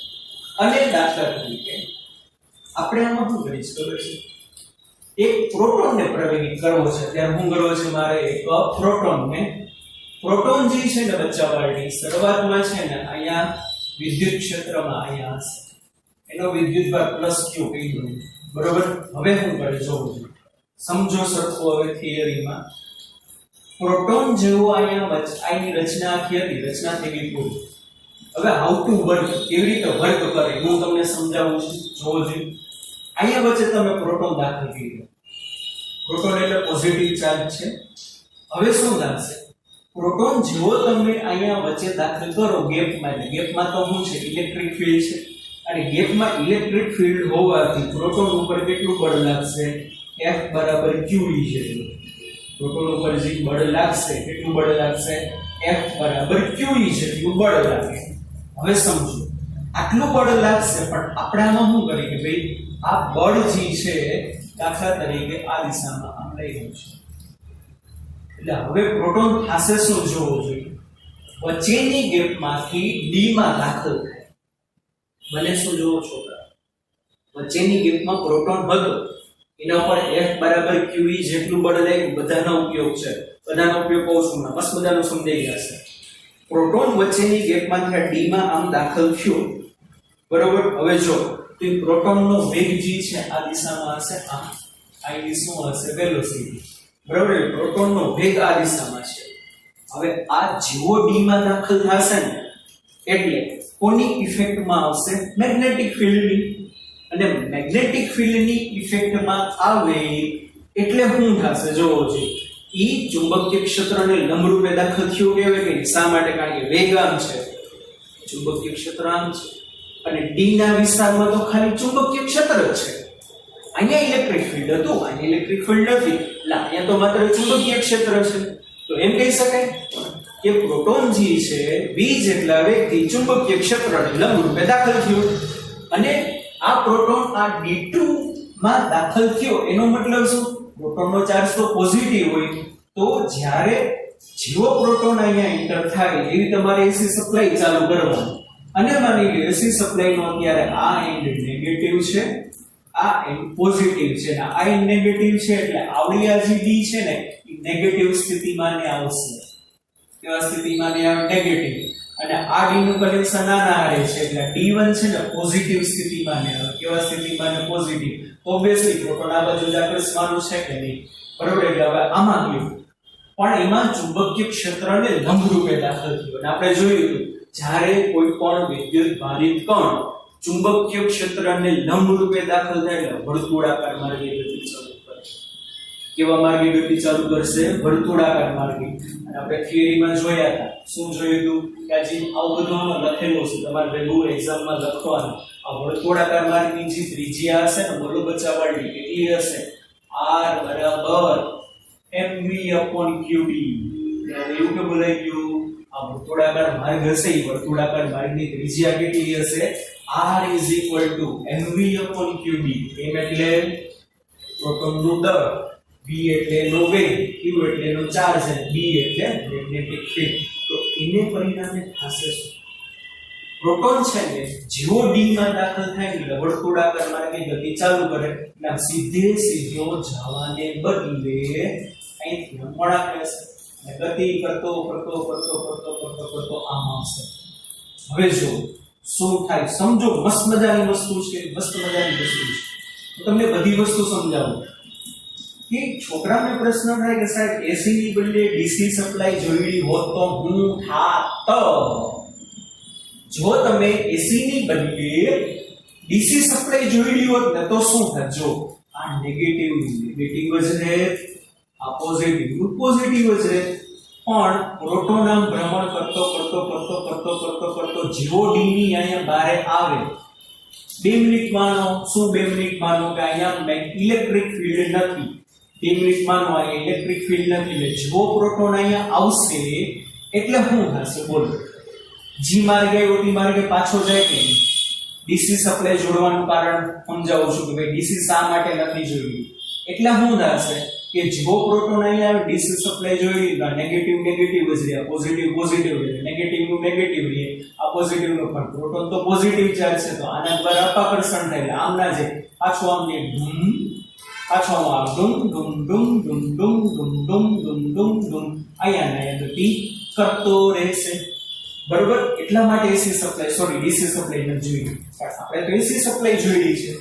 અને દાખલા તરીકે આપણે આમાં શું કરીશું ખબર છે? એક પ્રોટોનને પ્રવેગિત કરવો છે. ત્યારે શું કરવો છે મારે? એક પ્રોટોનને, પ્રોટોન જે છે ને બચ્ચા વાળી શરૂઆતમાં છે ને અહીંયા વિદ્યુત ક્ષેત્રમાં અહીંયા હશે, એનો વિદ્યુતભાર પ્લસ ક્યુ કહી દઉં, બરોબર. હવે શું કરે જોવું જોઈએ, સમજો સરખું. હવે થિયરીમાં પ્રોટોન જેવો અહીંયા આની રચના આખી હતી, રચના થઈ ગઈ પૂરી. હવે હાઉ ટુ વર્ક, કેવી રીતે વર્ક કરે હું તમને સમજાવું છું, જોવો જોઈએ. અહીંયા વચ્ચે તમે પ્રોટોન દાખલ કરી દો. પ્રોટોન એટલે પોઝિટિવ ચાર્જ છે. હવે શું થશે? પ્રોટોન જેવો તમે અહીંયા વચ્ચે દાખલ કરો ગેપમાં, એટલે ગેપમાં તો શું છે? ઇલેક્ટ્રિક ફિલ્ડ છે. અને ગેપમાં ઇલેક્ટ્રિક ફિલ્ડ હોવાથી પ્રોટોન ઉપર કેટલું બળ લાગશે? F બરાબર QE જેટલું. પ્રોટોન ઉપર જે બળ લાગશે કેટલું બળ લાગશે? F બરાબર QE જેટલું બળ લાગે. હવે સમજો, આટલું બળ લાગશે, પણ આપણે આમાં શું કરીએ કે ભાઈ આ બળ જે છે દાખલા તરીકે આ દિશામાં આમ લઈ રહ્યું છે. એટલે હવે પ્રોટોન થશે શું જોવો જોઈએ, વચ્ચેની ગેપમાંથી D માં દાખલ થાય. બને શું જોવો છોકરા? વચ્ચેની ગેપમાં પ્રોટોન હતો, એના પર F બરાબર QE જેટલું બળ લાગ્યું. બધાનો ઉપયોગ છે, બધાનો ઉપયોગ કહું છું, મસ્ત બધાનું સમજાઈ જશે. પ્રોટોન વચ્ચેની ગેપમાંથી D માં આમ દાખલ થયો, બરોબર. હવે જો તો પ્રોટોનનો વેગ જે છે આ દિશામાં હશે, આમ આની શું હશે? વેલોસિટી, બરોબર. પ્રોટોનનો વેગ આ દિશામાં છે. હવે આ જેવો D માં દાખલ થશે ને એટલે કોની ઇફેક્ટમાં આવશે? મેગ્નેટિક ફિલ્ડની. અને મેગ્નેટિક ફિલ્ડની ઇફેક્ટમાં આવે એટલે શું થશે જોવો જોઈએ. ઈ ચુંબકીય ક્ષેત્રને લંબરૂપે દાખલ થયો કહેવાય કે શા માટે? કારણ કે વેગ આમ છે, ચુંબકીય ક્ષેત્ર આમ છે, અને D ના વિસ્તારમાં તો ખાલી ચુંબકીય ક્ષેત્ર જ છે. અહીંયા ઇલેક્ટ્રિક ફિલ્ડ હતું, અહીંયા ઇલેક્ટ્રિક ફિલ્ડ નથી, એટલે અહીંયા તો માત્ર ચુંબકીય ક્ષેત્ર છે. તો એમ કહી શકાય કે પ્રોટોન જે છે v જેટલા વેગથી ચુંબકીય ક્ષેત્રને લંબરૂપે દાખલ થયો. અને આ પ્રોટોન આ D2 માં દાખલ થયો એનો મતલબ શું? પ્રોટોનનો ચાર્જ તો પોઝિટિવ હોય, તો જ્યારે જેવો પ્રોટોન અહીંયા એન્ટર થાય એવી તમારે AC સપ્લાય ચાલુ કરવાની. અને માની લો AC સપ્લાય નો અત્યારે આ એન્ડ નેગેટિવ છે, આ એન્ડ પોઝિટિવ છે, અને આ એન્ડ નેગેટિવ છે, એટલે આવડી આ જે D છે ને એ નેગેટિવ સ્થિતિમાં ને આવશે. કેવા સ્થિતિમાં ને આવે? નેગેટિવ. અને આ D નું કનેક્શન આના હારે છે, એટલે D1 છે ને પોઝિટિવ સ્થિતિમાં ને આવે. કેવા સ્થિતિમાં ને? પોઝિટિવ. ઓબ્વિયસલી પ્રોટોન આ બાજુ આકર્ષવાનું છે કે નહીં, બરોબર. એટલે હવે આમાં ગયું, પણ એમાં ચુંબકીય ક્ષેત્રને લંબરૂપે દાખલ થયો. અને આપણે જોયું જ્યારે કોઈ પણ વિદ્યુત ભારિત કણ ચુંબકીય ક્ષેત્રને લંબરૂપે દાખલ થાય એટલે વર્તુળાકાર માર્ગે ગતિ ચાલુ કરે. કેવા માર્ગે ગતિ ચાલુ કરશે? વર્તુળાકાર માર્ગે. અને આપણે થિયરીમાં જોયા હતા, શું જોયું હતું કે આ જે આવું બધું લખેલું છે, તમારે ભેગું એક્ઝામમાં લખવાનું. આ વર્તુળાકાર માર્ગની જે ત્રિજ્યા હશે ને, બોલો બચ્ચા વાળી કેટલી હશે? R બરાબર mv/qd. એવું કે બોલાઈ ગયું? આ વર્તુળાકાર માર્ગ હશે, એ વર્તુળાકાર માર્ગની ત્રિજ્યા કેટલી હશે? R mv/qd. એમ એટલે પ્રોટોનનું દળ, v એટલે એનો વેગ, q એટલે એનો ચાર્જ, અને d એટલે મેગ્નેટિક ફિલ્ડ. તો એને પરિણામે થશે શું? પ્રોટોન છે ને જેવો D માં દાખલ થાય એટલે વર્તુળાકાર માર્ગે ગતિ ચાલુ કરે, એટલે સીધો જવાને બદલે અહીંથી વળાંક રહેશે, અને ગતિ કરતો આમ આવશે. હવે જો શું થાય સમજો. મસ્ત મજાની વસ્તુ છે, મસ્ત મજાની વસ્તુ છે. તો તમને બધી વસ્તુ સમજાવું કે છોકરાને પ્રશ્ન થાય કે સાહેબ AC ની બદલે DC સપ્લાય જોઈડી હોત તો હું થાત? જો તમે AC ની બદલે DC સપ્લાય જોઈડી હોત ને તો શું થાત? જો આ નેગેટિવ જ રહે, આ પોઝિટિવ જ રહે, પણ પ્રોટોન આમ ભ્રમણ કરતો જેવો D ની અહીંયા બારે આવે 2 મિનિટ માનો. શું 2 મિનિટ માનો? કે અહીંયા ઇલેક્ટ્રિક ફિલ્ડ નથી. 2 મિનિટ માનો આ ઇલેક્ટ્રિક ફિલ્ડ નથી, એટલે જો પ્રોટોન અહીંયા આવશે એટલે શું થશે બોલો? જી માર્ગે આવ્યો ટી માર્ગે પાછો જાય કે નહીં? ડીસી સપ્લાય જોડવાનું કારણ સમજાવું છું કે ભાઈ ડીસી શા માટે નથી જોડ્યું. એટલે શું થશે? કે જેવો પ્રોટોન અહીંયા આવે ડીસી સપ્લાય જોઈ તો નેગેટિવ નેગેટિવ જ રહે, પોઝિટિવ પોઝિટિવ રહે, નેગેટિવ નું નેગેટિવ રહે, આ પોઝિટિવ નું પણ પ્રોટોન તો પોઝિટિવ ચાર્જ છે તો આના દ્વારા અપાકર્ષણ થાય એટલે આમ ના જાય, પાછું આમ ને ધૂમ, પાછું આમ આ ડુમ ડુમ ડુમ ડુમ ડુમ ડુમ ડુમ ડુમ ડુમ ડુમ અહીંયા ને ગતિ કરતો રહેશે, બરોબર. એટલા માટે AC supply sorry DC supply ન જોઈ, આપણે તો એસી સપ્લાય જોઈ છે,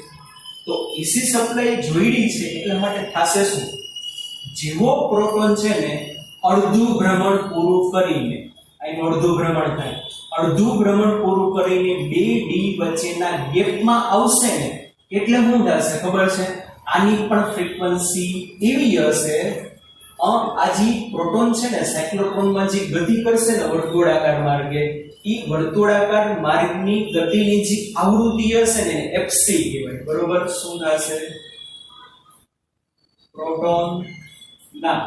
તો એસી સપ્લાય જોઈડી છે એટલા માટે થશે શું, જેવો પ્રોટોન છે ને અડધું ભ્રમણ પૂરું કરીને, અહીં અડધું ભ્રમણ થાય, અડધું ભ્રમણ પૂરું કરીને 2d વચ્ચેના ગેપમાં આવશે ને એટલે શું થશે ખબર છે, આની પણ ફ્રીક્વન્સી એવી હશે, આ જે પ્રોટોન છે ને સાયક્લોટ્રોનમાં જે ગતિ કરશે ને વર્તુળાકાર માર્ગે, ઈ વર્તુળાકાર માર્ગની ગતિની જે આવૃત્તિ હશે ને fc કહેવાય, બરોબર. શું થશે, પ્રોટોન ના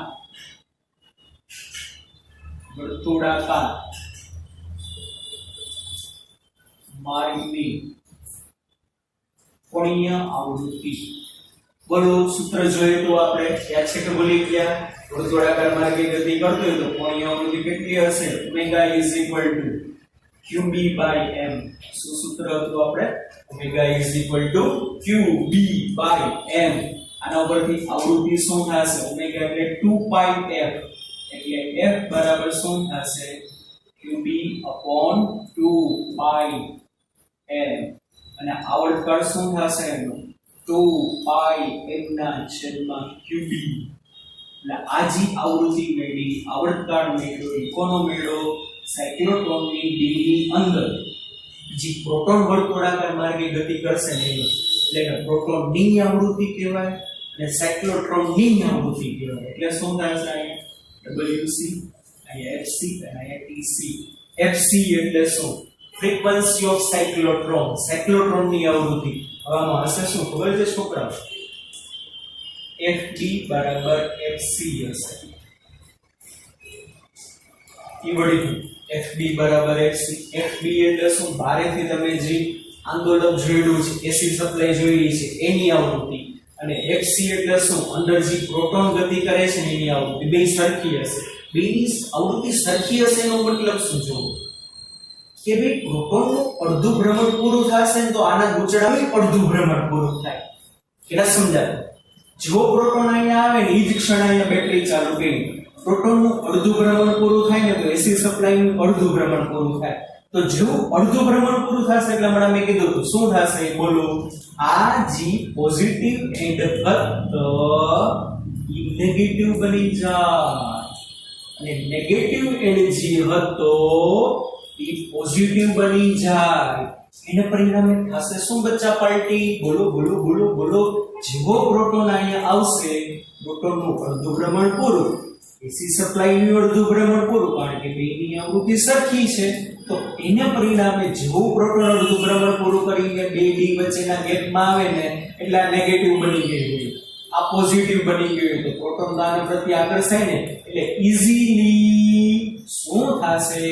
વર્તુળાકાર માર્ગની કોણીય આવૃત્તિ, બોલો સૂત્ર જોઈએ તો આપણે યાદ છે કે ભૂલી ગયા, વર્તુળાકાર માર્ગે ગતિ કરતો હોય તો કોણીય આવૃત્તિ કેટલી હશે, ઓમેગા qb/m. શું સૂત્ર હતું આપણે, ઓમેગા qb/m. આના ઉપરથી આવૃત્તિ શું થશે, ઓમેગા એટલે 2πf, એટલે f બરાબર શું થશે, qb/2πm. અને આવર્તકાળ શું થશે એનું 2πm ના છેદમાં qb. એટલે આ જે આવૃત્તિ મેળવી, આવર્તકાળ મેળવ્યો, કોનો મેળવ્યો, સાયક્લોટ્રોનની ડીની અંદર જે પ્રોટોન વર્તુળાકાર માર્ગે ગતિ કરશે ને એટલે કે પ્રોટોનની આવૃત્તિ કહેવાય અને સાયક્લોટ્રોનની આવૃત્તિ કહેવાય. એટલે શું થશે, અહીંયા WC, અહીંયા FC અને અહીંયા TC. FC એટલે શું, ફ્રીક્વન્સી ઓફ સાયક્લોટ્રોન, સાયક્લોટ્રોનની આવૃત્તિ. હવે આમાં હશે શું ખબર છે છોકરાઓ, FD બરાબર FC હશે, ઈ વળી FB બરાબર FC. FB એટલે શું, ભારેથી તમે જે આંદોલક જોયેલું છે, એસી સપ્લાય જોઈ છે એની આવૃત્તિ, અને FC એટલે શું, અંદર જે પ્રોટોન ગતિ કરે છે એની આવૃત્તિ, બે સરખી હશે. બેની આવૃત્તિ સરખી હશે એનો મતલબ શું જોવો કે ભાઈ પ્રોટોનનું અડધું ભ્રમણ પૂરું થશે ને તો આના ગૂંચળાનું અડધું ભ્રમણ પૂરું થાય, એટલે સમજાય. જો પ્રોટોન અહીંયા આવે ને ઈ જ ક્ષણ અહીંયા બેટરી ચાલુ કરી, પ્રોટોનનું અડધું ભ્રમણ પૂરું થાય ને તો એસી સપ્લાયનું અડધું ભ્રમણ પૂરું થાય, તો જેવું અડધું ભ્રમણ પૂરું થશે એટલે હમણાં મેં કીધું તો શું થશે બોલો, આ જી પોઝિટિવ એન્ડ હતો ઈ નેગેટિવ બની જાય, અને નેગેટિવ એન્ડ જી હતો ઈ પોઝિટિવ બની જાય. એના પરિણામે થશે શું બચ્ચા પાર્ટી, બોલો બોલો બોલો બોલો, જેવો પ્રોટોન અહીંયા આવશે, પ્રોટોનનું અડધું ભ્રમણ પૂરું, એસી સપ્લાયનું અડધું ભ્રમણ પૂરું, કારણ કે બેની આવૃત્તિ સરખી છે, તો એના પરિણામે જેવું પ્રોટોન અડધું ભ્રમણ પૂરું કરીને 2d વચ્ચેના ગેપમાં આવે ને એટલે આ નેગેટિવ બની ગયું હોય, આ પોઝિટિવ બની ગયું, તો પ્રોટોન આના પ્રત્યે આકર્ષાય ને એટલે ઈઝીલી શું થશે,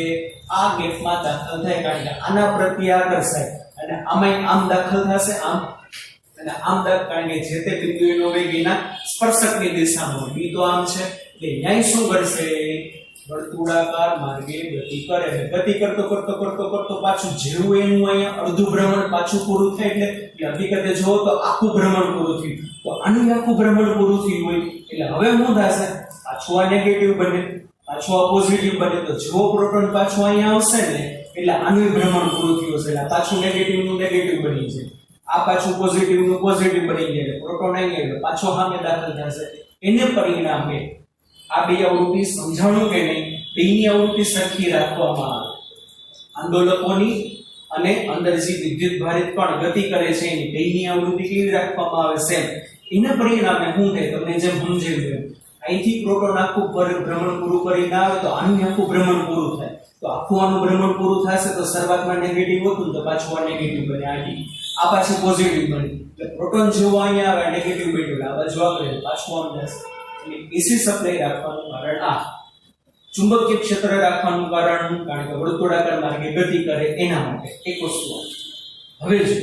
આ ગેપમાં દાખલ થાય, કારણ કે આના પ્રત્યે આકર્ષાય અને આમાં આમ દાખલ થશે, આમ અને આમ દાખલ, કારણ કે જે તે બિંદુનો વેગ એના સ્પર્શકની દિશામાં, બી તો આમ છે એટલે ન્યાય શું કરશે, વર્તુળાકાર માર્ગે ગતિ કરે, ગતિ કરતો કરતો કરતો કરતો પાછું જેવું એનું અહીંયા અડધું ભ્રમણ પાછું પૂરું થાય, એટલે હકીકતે જોવો તો આખું ભ્રમણ પૂરું થયું, તો આનું આખું ભ્રમણ પૂરું થયું હોય એટલે હવે શું થશે, પાછું આ નેગેટિવ બને, પાછું આ પોઝિટિવ બને, તો જેવો પ્રોટોન પાછું અહીંયા આવશે ને એટલે આનું ભ્રમણ પૂરું થયું હશે, એટલે પાછું નેગેટિવ નું નેગેટિવ બની જાય, આ પાછું પોઝિટિવ નું પોઝિટિવ બની જાય, પ્રોટોન અહીંયા એટલે પાછો સામે દાખલ થશે. એને પરિણામે આ બે આવૃત્તિ સમજાણું કે નહીં, બેની આવૃત્તિ સરખી રાખવામાં આવે, આંદોલકોની અને અંદર જે વિદ્યુત ભારિત પણ ગતિ કરે છે એની બેની આવૃત્તિ કેવી રાખવામાં આવે સેમ. એના પરિણામે શું થાય તમને જેમ સમજાવ્યું, અહીંથી પ્રોટોન આખું ભ્રમણ પૂરું કરીને આવે તો આનું આખું ભ્રમણ પૂરું થાય, તો આખું આનું ભ્રમણ પૂરું થશે તો શરૂઆતમાં નેગેટિવ હતું તો પાછું આ નેગેટિવ બને, આ પાછું પોઝિટિવ બને, એટલે પ્રોટોન જેવો અહીંયા આવે નેગેટિવ બન્યું, આ બાજુ આગળ પાછું આમ જશે. એટલે એસી સપ્લાય રાખવાનું કારણ આ, ચુંબકીય ક્ષેત્ર રાખવાનું કારણ કારણ કે વર્તુળાકાર માર્ગે ગતિ કરે એના માટે એક વસ્તુ. હવે જો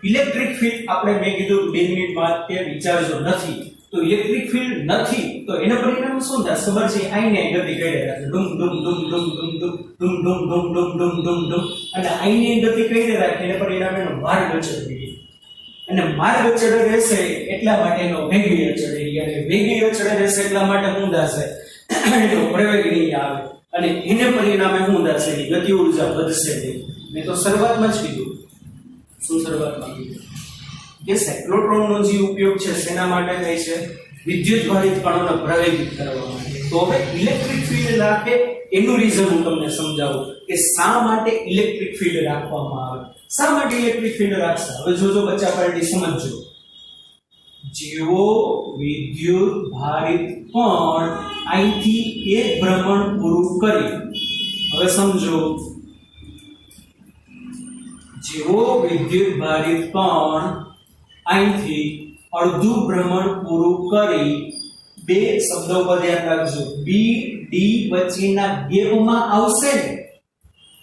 ઇલેક્ટ્રિક ફિલ્ડ આપણે મેં કીધું 2 મિનિટ માટે વિચારજો નથી, તો ઇલેક્ટ્રિક ફિલ્ડ નથી તો એના પરિણામ શું થાય ખબર છે? આઈને ગતિ કરી રાખે ડુમ ડુમ ડુમ ડુમ ડુમ ડુમ ડુમ ડુમ ડુમ ડુમ ડુમ ડુમ ડુમ, અને આઈને ગતિ કરી રાખે એના પરિણામે એનો માર્ગ અચળ રહે, અને માર્ગ અચળ રહેશે એટલા માટે એનો વેગી અચળ રહે, અને વેગી અચળ રહેશે એટલા માટે શું થશે? એનો પ્રવેગ નહીં આવે, અને એને પરિણામે શું થશે? ગતિ ઉર્જા વધશે નહીં. મેં તો શરૂઆતમાં જ કીધું. શું શરૂઆતમાં કીધું કે સાયક્લોટ્રોનનો જે ઉપયોગ છે શેના માટે થાય છે? વિદ્યુતભારિત કણોને પ્રવેગિત કરવા માટે. તો હવે ઇલેક્ટ્રિક ફિલ્ડ રાખે એનું રીઝન હું તમને સમજાવું કે શા માટે ઇલેક્ટ્રિક ફિલ્ડ રાખવામાં આવે. શા માટે ઇલેક્ટ્રિક ફિલ્ડ રાખશે? હવે જોજો બચ્ચા પાર્ટી સમજજો. જેવો વિદ્યુત ભારિત કણ અહીંથી એક ભ્રમણ પૂરું કરી, હવે સમજો, જેવો વિદ્યુત ભારિત કણ અહીંથી અડધું ભ્રમણ પૂરું કરી, બે શબ્દો પર ધ્યાન રાખજો, બી ડી વચ્ચેના ગેપમાં આવશે ને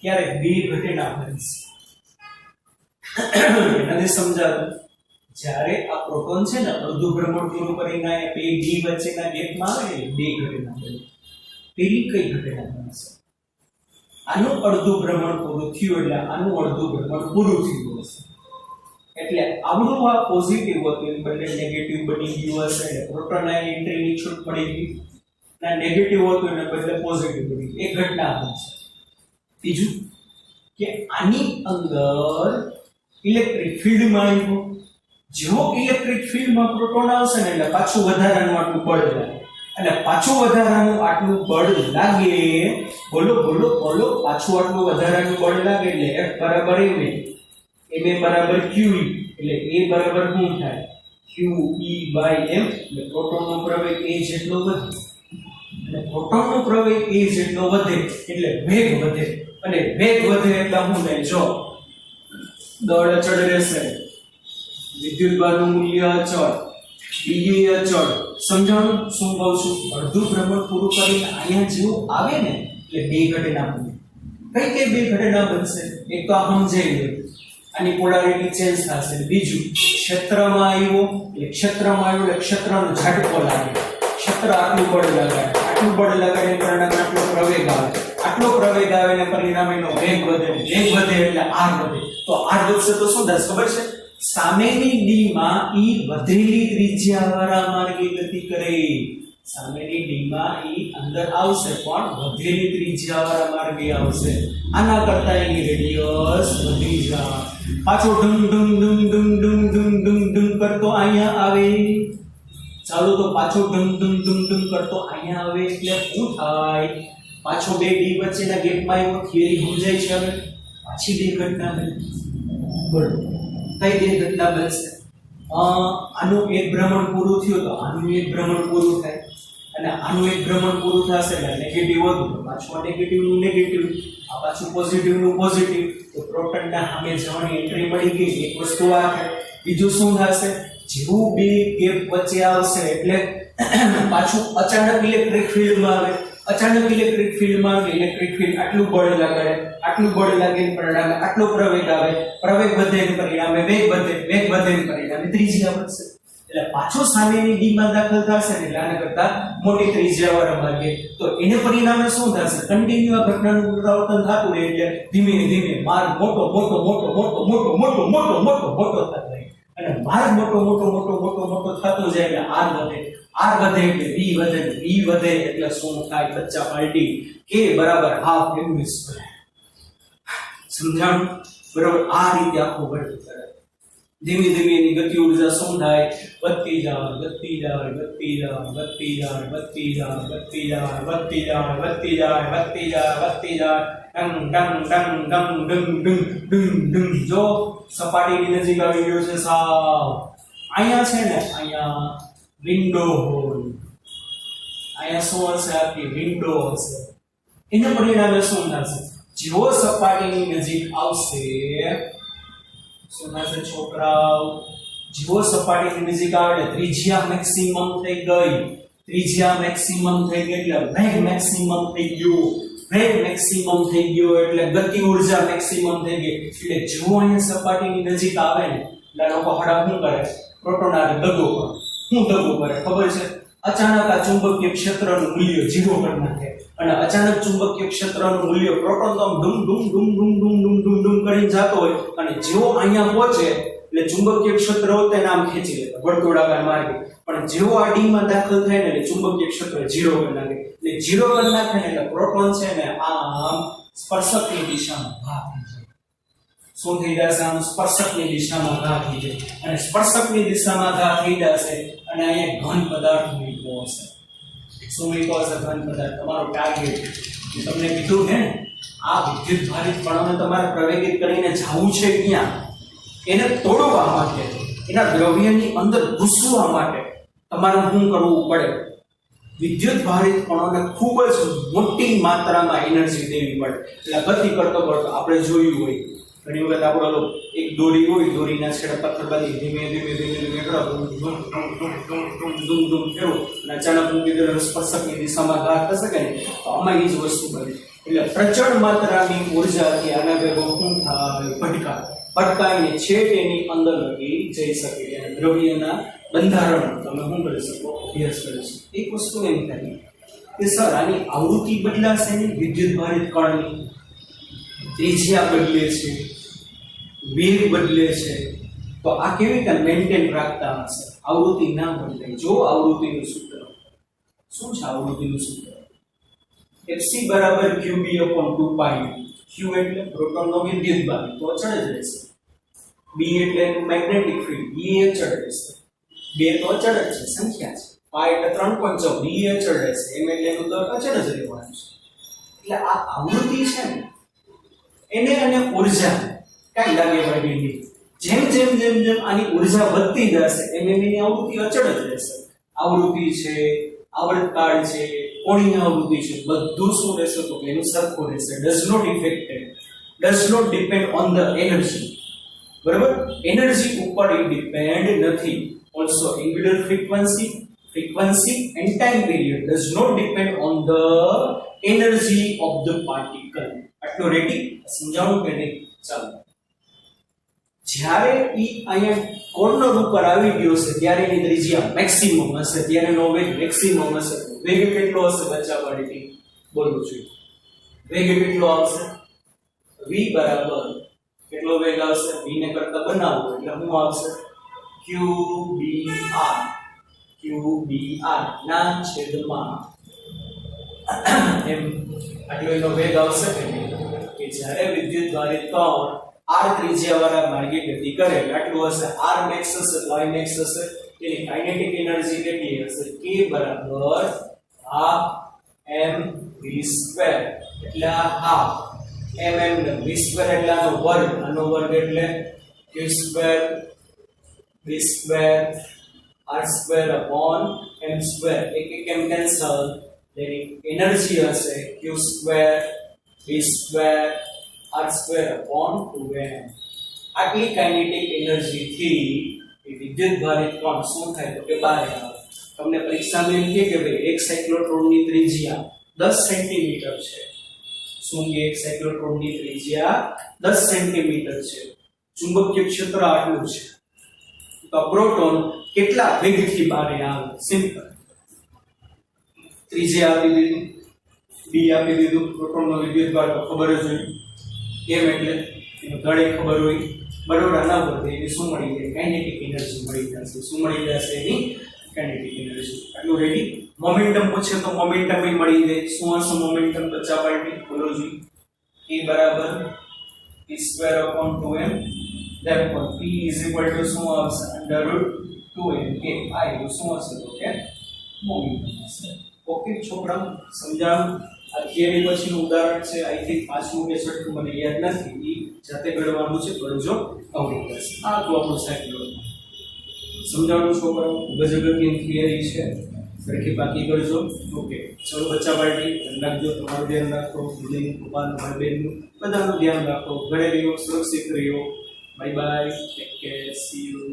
ત્યારે બે ઘટના બનશે. એને સમજાવું, જ્યારે આ પ્રોટોન છે ને અડધું ભ્રમણ પૂરું કરીને બે ડી વચ્ચેના ગેપમાં આવે ને બે ઘટના બને. પેલી કઈ ઘટના બનશે? આનું અડધું ભ્રમણ પૂરું થયું એટલે આનું અડધું ભ્રમણ પૂરું થયું હશે, એટલે આવડું આ પોઝિટિવ હતું બદલે નેગેટિવ બની ગયું હશે, એટલે પ્રોટોનને એન્ટ્રીની છૂટ મળી ગઈ, ના નેગેટિવ હતું એને બદલે પોઝિટિવ બની ગયું. એક ઘટના બનશે. બીજું કે આની અંદર ઇલેક્ટ્રિક ફિલ્ડમાં આવ્યું, જેવો ઇલેક્ટ્રિક ફિલ્ડમાં પ્રોટોન આવશે ને એટલે પાછું વધારાનું આટલું બળ લાગે, અને પાછું વધારાનું આટલું બળ લાગે, બોલો બોલો બોલો, પાછું આટલું વધારાનું બળ લાગે એટલે F બરાબર m, m બરાબર q, એટલે a બરાબર શું થાય? q e by m, એટલે પ્રોટોનનો પ્રવેગ a જેટલો વધે, અને પ્રોટોનનો પ્રવેગ a જેટલો વધે એટલે વેગ વધે, અને વેગ વધે એટલે શું થાય? જો દળ અચળ રહેશે, વિદ્યુતભારનું મૂલ્ય અચળ, બીજી અચળ. સમજાણું શું કહું છું? અડધું ભ્રમણ પૂરું કરીને અહીંયા જેવું આવે ને એટલે બે ઘટના બને. કઈ બે ઘટના બનશે? એક તો આ સમજાઈ ગયું, આની પોલારિટી ચેન્જ થશે. બીજું, ક્ષેત્રમાં આવ્યો એટલે ક્ષેત્રમાં આવ્યો એટલે ક્ષેત્રનો ઝાટકો લાગે, ક્ષેત્ર આટલું બળ લગાડે, આટલું બળ લગાડે પરિણામે આટલો પ્રવેગ આવે, આટલો પ્રવેગ આવે ને પરિણામે એનો વેગ વધે, વેગ વધે એટલે આર વધે. તો આર વધશે તો શું થશે ખબર છે? સામેની ડી માં ઈ વધેલી ત્રિજ્યાવાળા માર્ગે ગતિ કરે, સામેની ડી માં ઈ અંદર આવશે પણ વધેલી ત્રિજ્યાવાળા માર્ગે આવશે. આના કરતા એની રેડિયસ વધી જાય, પાછો ડુમ ડુમ ડુમ ડુમ ડુમ ડુમ ડુમ ડુમ કરતો અહીંયા આવે. ચાલો તો પાછો ડુમ ડુમ ડુમ ડુમ કરતો અહીંયા આવે એટલે શું થાય? પાછો બે ડી વચ્ચેના ગેપમાં એવો થિયરી સમજાય છે. હવે પાછી બે ઘટના બને. બોલો કઈ બે ઘટના બનશે? આનું એક ભ્રમણ પૂરું થયું તો આનું એક ભ્રમણ પૂરું થાય, અને આનું એક ભ્રમણ પૂરું થશે એટલે નેગેટિવ હતું તો પાછું નેગેટિવ નું નેગેટિવ, આ પાછું પોઝિટિવ નું પોઝિટિવ, તો પ્રોટોનના સામે જવાની એન્ટ્રી મળી ગઈ. એક વસ્તુ આ થાય. બીજું શું થશે? જેવું બે ગેપ વચ્ચે આવશે એટલે પાછું અચાનક ઇલેક્ટ્રિક ફિલ્ડમાં આવે, અચાનક ઇલેક્ટ્રિક ફિલ્ડમાં આવે, ઇલેક્ટ્રિક ફિલ્ડ આટલું બળ લગાડે, આટલું બળ લાગે પરિણામે આટલો પ્રવેગ આવે, પ્રવેગ વધે ને પરિણામે વેગ વધે, વેગ વધે ને પરિણામે ત્રિજ્યા વધશે, એટલે પાછો સામેની ડી માં દાખલ થશે ને એટલે આના કરતા મોટી ત્રિજ્યાવાળા માર્ગે. તો એને પરિણામે શું થશે? કન્ટિન્યુ આ ઘટનાનું પુનરાવર્તન થતું રહે એટલે ધીમે ધીમે માર્ગ મોટો મોટો મોટો મોટો મોટો મોટો મોટો મોટો મોટો થતો રહે, અને માર્ગ મોટો મોટો મોટો મોટો મોટો થતો જાય એટલે આર વધે, આર વધે એટલે બી વધે, બી વધે એટલે શું થાય બચ્ચા પાર્ટી? કે બરાબર હાફ mv². સમજાણું? બરાબર આ રીતે આખો વર્ગ કરે. ધીમે ધીમે એની ગતિ ઉર્જા શું થાય? વધતી જાય, વધતી જાય, વધતી જાય, વધતી જાય, વધતી જાય, વધતી જાય, વધતી જાય, વધતી જાય, વધતી જાય, વધતી જાય, ડંગ ડંગ ડંગ ડંગ ડંગ ડંગ ડંગ ડંગ. જો સપાટીની નજીક આવી ગયો છે સાવ. અહીંયા છે ને, અહીંયા વિન્ડો હોય, અહીંયા શું હશે? આખી વિન્ડો હશે. એના પરિણામે શું થશે? જેવો સપાટીની નજીક આવશે, શું થશે છોકરાઓ? જેવો સપાટીની નજીક આવે એટલે ત્રિજ્યા મેક્સિમમ થઈ ગઈ, ત્રિજ્યા મેક્સિમમ થઈ ગઈ એટલે વેગ મેક્સિમમ થઈ ગયો, વેગ મેક્સિમમ થઈ ગયો એટલે ગતિ ઉર્જા મેક્સિમમ થઈ ગઈ. એટલે જો અહીંયા સપાટીની નજીક આવે ને એટલે લોકો હડા શું કરે, પ્રોટોન આ દગો કરે. શું દગો કરે ખબર છે? અચાનક આ ચુંબકીય ક્ષેત્રનું મૂલ્ય 0 કરી નાખે અને અચાનક ચુંબકીય ક્ષેત્રનું મૂલ્ય પ્રોટોન તો આમ ડુમ ડુમ ડુમ ડુમ ડુમ ડુમ ડુમ ડુમ કરીને જતો હોય અને જેવો અહીંયા પહોંચે એટલે ચુંબકીય ક્ષેત્ર હોતે નામ ખેંચી લે વર્તુળાકાર માર્ગે, પણ જેવો આ ડી માં દાખલ થાય ને એટલે ચુંબકીય ક્ષેત્ર 0 કરી નાખે. એટલે 0 કરી નાખે ને એટલે પ્રોટોન છે ને આમ સ્પર્શકની દિશામાં ઘા થઈ જાય. શું થઈ જશે? આમ સ્પર્શકની દિશામાં ઘા થઈ જાય અને સ્પર્શકની દિશામાં ઘા થઈ જશે અને અહીંયા ઘન પદાર્થ મૂક્યો હશે. શું મૂક્યો હશે? ઘન પદાર્થ. તમારો ટાર્ગેટ તમને કીધું ને આ વિદ્યુત ભારિત કણોને તમારે પ્રવેગિત કરીને જવું છે ક્યાં? એને તોડવા માટે, એના દ્રવ્યની અંદર ઘૂસવા માટે તમારે શું કરવું પડે? વિદ્યુત ભારિત કણોને ખૂબ જ મોટી માત્રામાં એનર્જી દેવી પડે. એટલે ગતિ કરતો કરતો આપણે જોયું હોય ઘણી વખત આપણો એક દોરી હોય, દોરીના છેડે પથ્થર બાંધી ધીમે ધીમે ધીમે ધીમે કરો ધૂમ ધૂમ ધૂમ ધૂમ ધૂમ ધૂમ ધૂમ ફેરો અને અચાનક મૂકી દે સ્પર્શકની દિશામાં ઘા થશે કે નહીં? તો આમાં એ જ વસ્તુ બને. એટલે પ્રચંડ માત્રાની ઉર્જાથી આના ભેગો શું થાય? ભટકાઈને છેક એની અંદર લગી જઈ શકે અને દ્રવ્યના બંધારણ તમે શું કરી શકો? અભ્યાસ કરી શકો. એક વસ્તુ એમ થાય કે સર આની આવૃત્તિ બદલાશે ને વિદ્યુત ભારિત કણની, ત્રિજ્યા બદલે છે, વેગ બદલે છે, તો આ કેવી રીતે મેન્ટેન રાખતા હશે? આવૃત્તિ ના બદલાય. જો આવૃત્તિનું સૂત્ર શું છે? આવૃત્તિનું સૂત્ર fc બરાબર qb/2π. q એટલે પ્રોટોનનો વિદ્યુત ભાર તો અચળ જ રહેશે. b એટલે એનું મેગ્નેટિક ફીલ્ડ, e અચળ રહેશે. 2 તો અચળ જ છે, સંખ્યા છે. π એટલે 3.4, d અચળ રહેશે. m એટલે એનું દર અચળ જ રહેવાનું છે. એટલે આ આવૃત્તિ છે ને એને અને ઉર્જા કઈ લાગે વળગી. જેમ જેમ જેમ જેમ આની ઉર્જા વધતી જશે એમ એની આવૃત્તિ અચળ જ રહેશે. આવૃત્તિ છે, આવર્તકાળ છે, કોણીય આવૃત્તિ છે, બધું શું રહેશે? તો એનું સરખું રહેશે. Does not effected, does not depend on the energy. બરાબર? એનર્જી ઉપર એ ડિપેન્ડ નથી. Also angular frequency and time period does not depend on the energy of the particle. આટલું રેડી? સમજાવું કે નહીં? ચાલો. જ્યારે ઈ અહીંયા કોર્નર ઉપર આવી ગયો છે ત્યારે એની ત્રિજ્યા મેક્સિમમ હશે, ત્યારે એનો વેગ મેક્સિમમ હશે. વેગ કેટલો હશે બચ્ચાવાળી? બોલવું જોઈએ. વેગ કેટલો આવશે? v બરાબર કેટલો વેગ આવશે? v ને કરતા બનાવો એટલે શું આવશે? qbr ના છેદમાં એમ આટલો એનો વેગ આવશે કે જ્યારે વિદ્યુત ભારિત કણ r ત્રિજ્યાવાળા માર્ગે ગતિ કરે આટલું હશે. r max હશે તો I max હશે. એની કાઇનેટિક એનર્જી કેટલી હશે? k બરાબર half mv². એટલે half mm v² એટલે આનો વર્ગ, આનો વર્ગ એટલે q² v² r² upon m². એક એક એમ કેન્સલ. એની એનર્જી હશે q² v² r² upon 2m. આટલી કાઇનેટિક એનર્જી થી એ વિદ્યુત ભારિત કણ શું થાય? તો કે બહાર આવે. તમને પરીક્ષામાં એમ કહે કે ભાઈ એક સાયક્લોટ્રોનની ત્રિજ્યા 10 સેન્ટીમીટર છે. શું કે એક સાયક્લોટ્રોનની ત્રિજ્યા 10 સેન્ટીમીટર છે. ચુંબકીય ક્ષેત્ર આટલું છે. તો પ્રોટોન કેટલા વેગથી બહાર આવે? સિમ્પલ. ત્રિજ્યા આપી દીધી, d આપી દીધું, પ્રોટોનનો વિદ્યુત ભાર તો ખબર જ હોય. કેમ? એટલે એનો દળ ખબર હોય. બરોબર? ના વધે એને શું મળી જાય? કાઇનેટિક એનર્જી મળી જશે. શું મળી જશે? એની કાઇનેટિક એનર્જી. આટલું રેડી? મોમેન્ટમ પૂછે તો મોમેન્ટમ એ મળી જાય. શું હશે મોમેન્ટમ? બચ્ચા પાર્ટી બોલો જોઈએ. a બરાબર p²/2m. therefore p શું આવશે? √2m કે આ શું હશે? તો કે મોમેન્ટમ હશે. ઓકે છોકરાઓ, સમજાણું? આ થિયરી પછીનું ઉદાહરણ છે. આઈ થિંક પાંચમું કે છઠ્ઠું મને યાદ નથી. જાતે ગણવાનું છે, ગણજો આવડી જશે. આ તો આપણું સાયકલ સમજાણું છોકરાઓ. ખૂબ જ અગત્યની થિયરી છે. સરખી પાકી કરજો. ઓકે ચલો બચ્ચા પાર્ટી, ધ્યાન રાખજો. તમારું ધ્યાન રાખો, બધાનું પપ્પાનું ભાઈ બહેનનું બધાનું ધ્યાન રાખો. ઘરે રહ્યો, સુરક્ષિત રહ્યો. Bye bye, take care, C you.